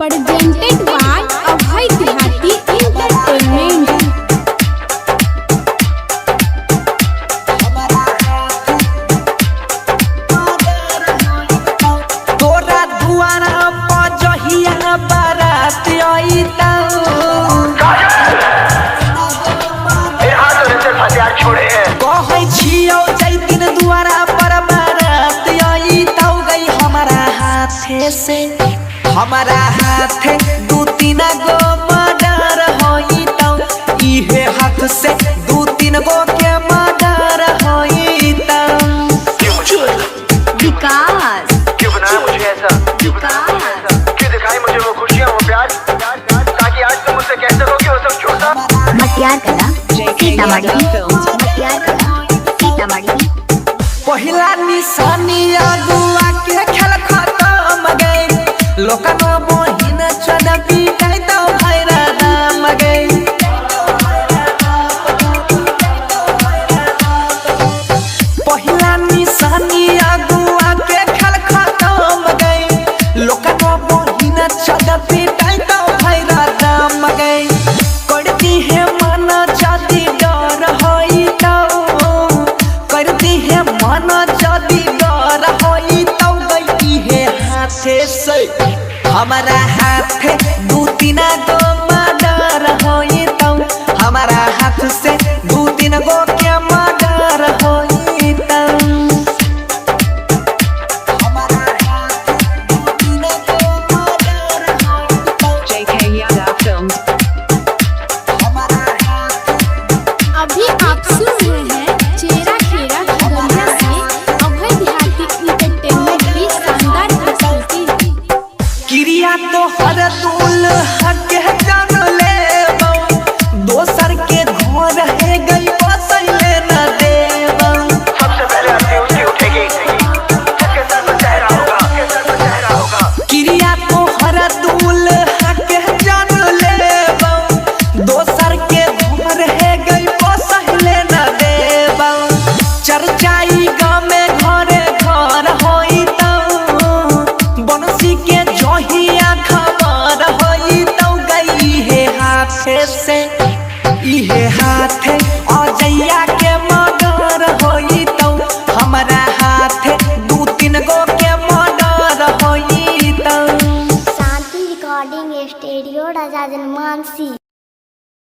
presented by Abhay Dehati Entertainment। तोरा दुआरा पजहिया बारात आईता कहै छियौ जैतिन दुआरा पर बारात आईता गई हमारा हाथे से हमारा हाथे दू तीन गो मर्डर होईता इहे हाथ से दू तीन गो के मर्डर होईता। विकास क्यों बनाया मुझे ऐसा? क्यों दिखाई मुझे वो खुशियाँ वो प्यार ताकि आज तुम मुझसे कह सको कि वो सब झूठा। मटियार कला सीतामढ़ी मटियार कला सीतामढ़ी। पहिला निशानी अगुआ के खेल खत्म गई लोकनो बहिन चढ़बी गई तो भैरा दाम गई। पहिला निशानी अगुआ के खेल खत्म गई लोकनो बहिन चढ़बी गई तो भैरा दाम गई। करती है मन जाति डर होई तो करती है मन जदी डर होई तो गई है हाथे से हमारा हाथे दू तीन गो मर्डर होई तो हमारा हाथ से दू तीन गो के मर्डर होई तो हमारा हाथ दू तीन गो मर्डर होई तो JK Yadav Films। हमारा हाथ अभी आप सुन रहे हैं चेहरा खेरा खगड़िया से अभय देहाती एंटरटेनमेंट की शानदार प्रस्तुति। क्रिया तो हर दूल हक जान ले दोसर के घर है गई बसैले न देव। सबसे पहले हंसी ऊंची उठेगी जिसके सर पर चेहरा होगा। क्रिया तो हर दूल हक जान ले दोसर के घर है गई बसैले न देव। चर्चाई